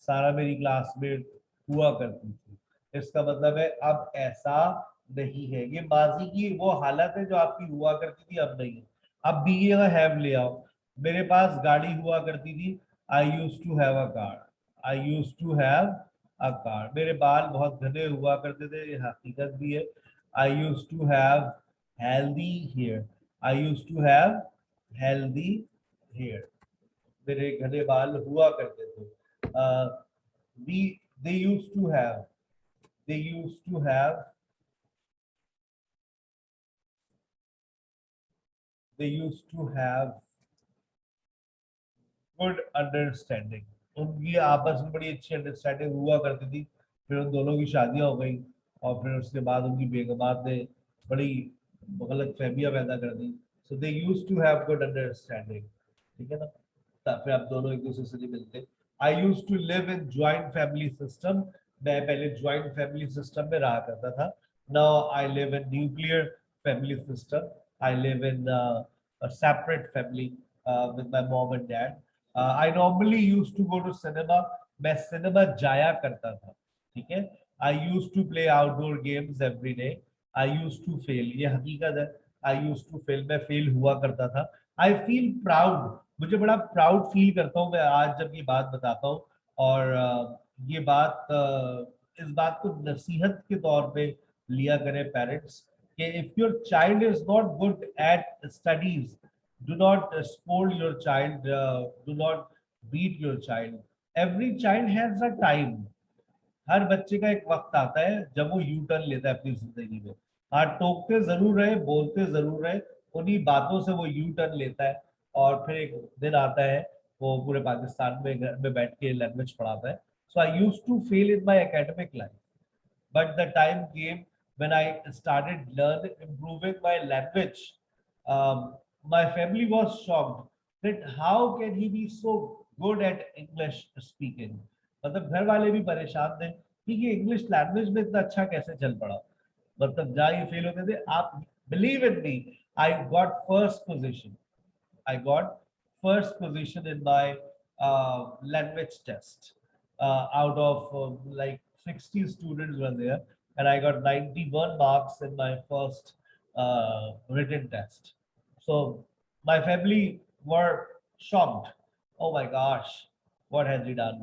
Speaker 1: Sarah मेरी क्लासमेट हुआ करती थी, इसका मतलब है अब ऐसा नहीं है। ये माजी की वो हालत है जो आपकी हुआ करती थी, अब नहीं है। अब बी ये हैव ले आओ, मेरे पास गाड़ी हुआ करती थी, I used to have a car. I used to have आकार। मेरे बाल बहुत घने हुआ करते थे, ये हकीकत भी है। I use to have healthy hair. I use to have healthy hair. मेरे घने बाल हुआ करते थे। we they used to have they used to have they used to have good understanding. उनकी आपस में बड़ी अच्छी अंडरस्टैंडिंग हुआ करती थी। फिर उन दोनों की शादियां हो गई और फिर उसके बाद उनकी बेगमात ने बड़ी गलत फहमियां पैदा कर दी। So they used to have good understanding, ठीक है ना। फिर आप दोनों एक दूसरे से नहीं मिलते। I used to live in joint family system. मैं पहले ज्वाइंट फैमिली सिस्टम में रहा करता था। Now I live in nuclear family system. I live in a separate family with my mom and dad. I normally used to go to cinema. मैं cinema जाया करता था, ठीक है। I used to play outdoor games every day. I used to fail, ये हकीकत है। I used to fail, मैं फेल हुआ करता था। I feel proud, मुझे बड़ा प्राउड फील करता हूँ मैं आज जब ये बात बताता हूँ। और ये बात इस बात को नसीहत के तौर पे लिया करें पेरेंट्स कि if your child is not good at studies, do not scold your child, do not beat your child. Every child has a time. हर बच्चे का एक वक्त आता है जब वो यू टर्न लेता है अपनी जिंदगी में। हाँ, टोकते जरूर रहे, बोलते जरूर रहे, उन्हीं बातों से वो यू टर्न लेता है। और फिर एक दिन आता है वो पूरे पाकिस्तान में घर में बैठ के लैंग्वेज पढ़ाता है। So I used to fail in my academic life, but the time came when I started learning, improving my language. My family was shocked that how can he be so good at English speaking. मतलब घर वाले भी परेशान थे कि ये English language में इतना अच्छा कैसे चल पड़ा। मतलब जहाँ ये फेल होते थे, आप believe in me, I got first position. I got first position in my language test. Out of like 60 students were there, and I got 91 marks in my first written test. So my family were shocked. Oh my gosh, what has he done?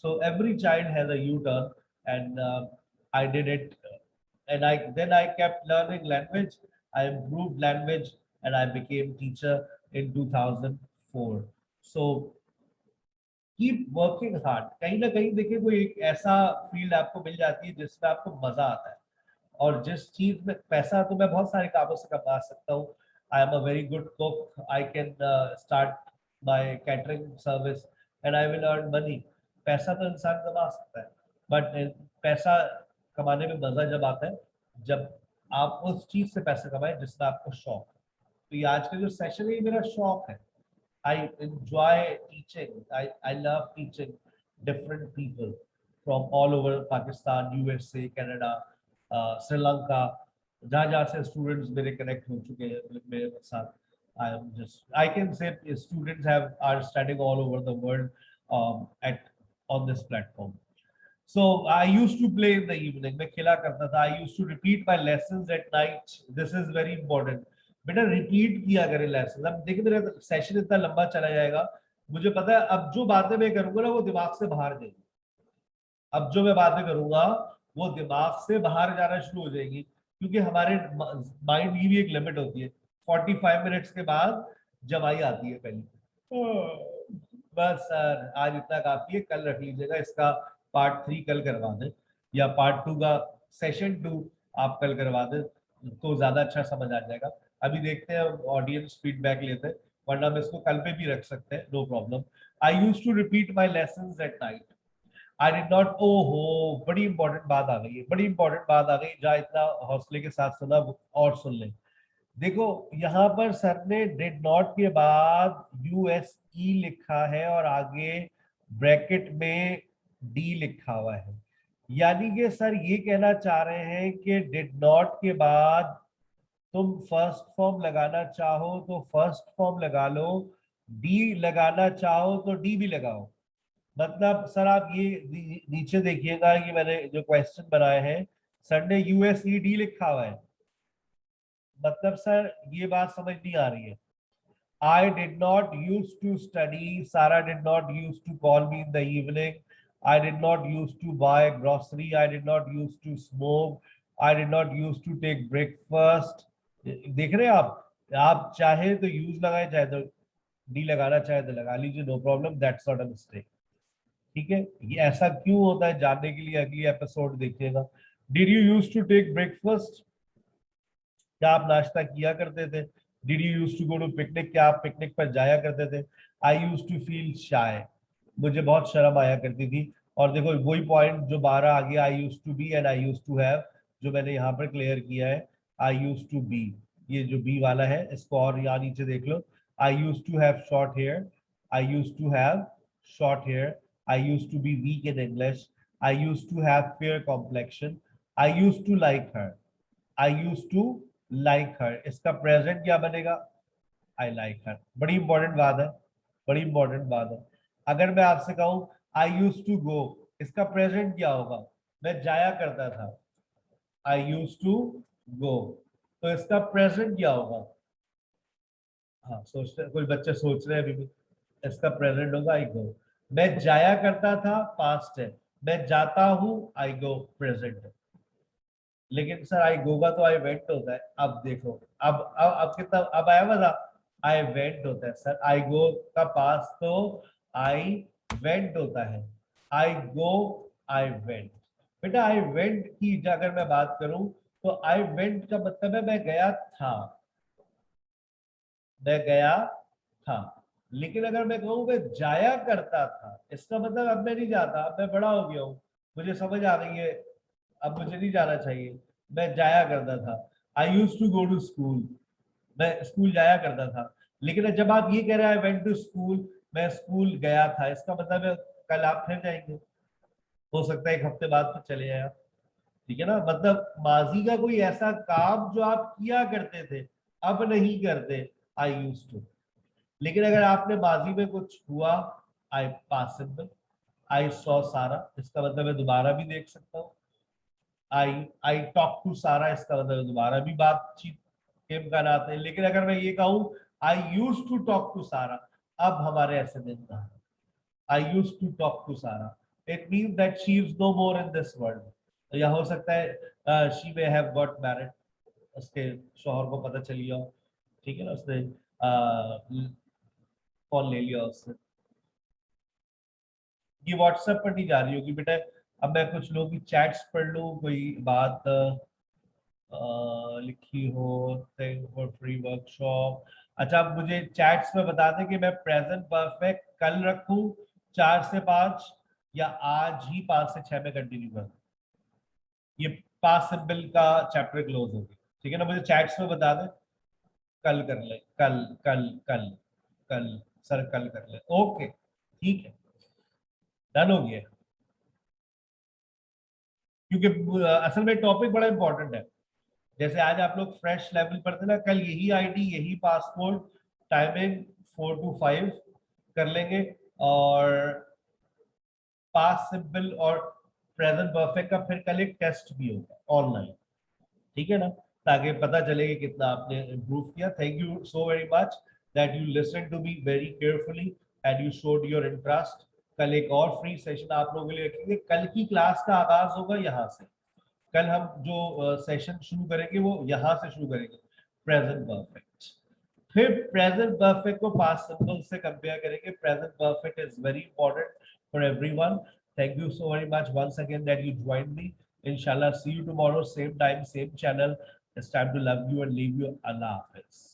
Speaker 1: So every child has a U-turn, and I did it. And I kept learning language. I improved language, and I became teacher in 2004. So keep working hard. कहीं ना कहीं देखिए कोई एक ऐसा field आपको मिल जाती है जिसमें आपको मजा आता है। और जिस चीज में पैसा, तो मैं बहुत सारे कामों से कमा सकता हूँ। I am a very good cook, I can start my catering service and I will earn money. पैसा तो इंसान कमा सकता है, बट पैसा कमाने में मजा जब आता है जब आप उस चीज से पैसा कमाएं जिसमें आपको शौक है। तो ये आज का जो सेशन है ये मेरा शौक है। I enjoy teaching. I love teaching different people from all over Pakistan, USA, Canada, Sri Lanka. जहाँ जहाँ से students मेरे connect हो चुके हैं मेरे साथ। I can say students are studying all over the world on this platform. So I used to play in the evening. मैं खेला करता था। I used to repeat my lessons at night. This is very important. बेटा repeat किया करें lesson. अब देखिए मेरा सेशन इतना लंबा चला जाएगा, मुझे पता है अब जो बातें मैं करूंगा ना वो दिमाग से बाहर जाएगी। अब जो मैं बातें करूंगा वो दिमाग से बाहर जाना शुरू हो जाएगी, क्योंकि हमारे माइंड की भी एक लिमिट होती है। 45 मिनट्स के बाद जवाई आती है पहली। बस सर आज इतना काफी है, कल रख लीजिएगा, इसका पार्ट 3 कल करवा दें, या पार्ट 2 का सेशन 2 आप कल करवा दें तो ज्यादा अच्छा समझ आ जाएगा। अभी देखते हैं ऑडियंस फीडबैक लेते हैं, वरना हम इसको कल पे भी रख सकते हैं, no problem. I used to repeat my lessons at night. I did not, ओहो बड़ी इंपॉर्टेंट बात आ गई है, बड़ी इंपॉर्टेंट बात आ गई। जहाँ इतना हौसले के साथ सुना और सुन लें। देखो यहाँ पर सर ने डिड नॉट के बाद यूएसई लिखा है और आगे ब्रैकेट में डी लिखा हुआ है। यानी कि सर ये कहना चाह रहे हैं कि डिड नॉट के बाद तुम फर्स्ट फॉर्म लगाना चाहो तो फर्स्ट फॉर्म लगा लो, डी लगाना चाहो तो डी भी लगाओ। मतलब सर आप ये नीचे देखिएगा कि मैंने जो क्वेश्चन बनाए हैं सर ने यूएसईडी लिखा हुआ है। मतलब सर ये बात समझ नहीं आ रही है। I did not used to study. Sarah did not used to call me in the evening. I did not used to buy grocery. I did not used to smoke. I did not used to take breakfast. देख रहे हैं आप चाहे तो use लगाए, चाहे तो D लगाना चाहे तो लगा लीजिए, no problem, that's not a mistake. ठीक है, ये ऐसा क्यों होता है जानने के लिए अगली एपिसोड देखिएगा। Did you use to take breakfast? क्या आप नाश्ता किया करते थे? Did you use to go to picnic? क्या आप पिकनिक पर जाया करते थे? I use to feel shy, मुझे बहुत शर्म आया करती थी। और देखो वही पॉइंट जो 12 आ गया, I use to be and I use to have, जो मैंने यहाँ पर क्लियर किया है, आई यूज टू बी, ये जो बी वाला है इसको और यहाँ नीचे देख लो। I use to have short hair, I use to have short hair, I use to be weak in English, I use to have fair complexion, I use to like her, I use to like her, इसका present क्या बनेगा? I like her. बड़ी important बात है, बड़ी important बात है। अगर मैं आपसे कहूं आई यूज टू गो, इसका प्रेजेंट क्या होगा? मैं जाया करता था, आई यूज टू गो, तो इसका प्रेजेंट क्या होगा? हाँ सोचते, कोई बच्चे सोच रहे हैं अभी भी, इसका प्रेजेंट होगा आई गो। मैं जाया करता था, पास्ट है, मैं जाता हूं, आई गो प्रेजेंट है। लेकिन सर आई गो का तो आई वेंट होता है। अब देखो, अब कितना, अब आया मजा, आई वेंट होता है सर, आई गो का पास तो आई वेंट होता है, आई गो आई वेंट। बेटा आई वेंट की अगर मैं बात करूं तो आई वेंट का मतलब है मैं गया था, मैं गया था। लेकिन अगर मैं कहूं मैं जाया करता था, इसका मतलब अब मैं नहीं जाता, अब मैं बड़ा हो गया हूं, मुझे समझ आ रही है, अब मुझे नहीं जाना चाहिए, मैं जाया करता था। I use to go to school, मैं स्कूल जाया करता था। लेकिन जब आप ये कह रहे हैं आई वेंट टू स्कूल, मैं स्कूल गया था, इसका मतलब है कल आप फिर जाएंगे, हो सकता है एक हफ्ते बाद तो चले जाए आप। ठीक है ना, मतलब माजी का कोई ऐसा काम जो आप किया करते थे अब नहीं करते, आई यूज टू। लेकिन अगर आपने माजी में कुछ हुआ, आई पास सिंपल, आई सॉ सारा, इसका मतलब मैं दोबारा भी देख सकता हूँ। आई टॉक टू सारा, इसका मतलब दोबारा भी बातचीत के इम्कान आते हैं। लेकिन अगर मैं ये कहूं I use to talk to Sarah, अब हमारे ऐसे दिन कहा, I use to talk to Sarah, it means that she is no more in this world. या हो सकता है she may have got married, उसके शोहर को पता चल गया, ठीक है ना, उसने फोन ले लिया उससे। ये व्हाट्सएप पर नहीं जा रही होगी बेटा। अब मैं कुछ लोगों की चैट्स पढ़ लूं, कोई बात लिखी हो, थैंक फॉर फ्री वर्कशॉप। अच्छा आप मुझे चैट्स में बता दें कि मैं प्रेजेंट परफेक्ट कल रखूं 4 से 5 या आज ही 5 से 6 में कंटिन्यू करूं। ये पास्ट सिंपल का चैप्टर क्लोज हो गया, ठीक है ना, मुझे चैट्स में बता दें, कल कर ले, कल कल कल कल सर कल कर ले, ओके ठीक है, डन हो गया। क्योंकि असल में टॉपिक बड़ा इंपॉर्टेंट है। जैसे आज आप लोग फ्रेश लेवल पर थे ना, कल यही आईडी यही पासपोर्ट टाइमिंग 4 to 5 कर लेंगे, और पास्ट सिंपल और प्रेजेंट परफेक्ट का फिर कल एक टेस्ट भी होगा ऑनलाइन, ठीक है ना, ताकि पता चले कि कितना आपने इम्प्रूव किया। Thank you so very much that you listen to me very carefully and you showed your interest. कल एक और फ्री सेशन आप लोगों के लिए रखेंगे। कल की क्लास का आगाज होगा यहाँ से, कल हम जो सेशन शुरू करेंगे वो यहाँ से शुरू करेंगे, प्रेजेंट परफेक्ट। फिर प्रेजेंट परफेक्ट को पास्ट सिंपल से कंपेयर करेंगे। Present perfect is very important for everyone. Thank you so very much once again that you joined me. Inshallah, see you tomorrow, same time, same channel. It's time to love you and leave you. Allah Hafiz.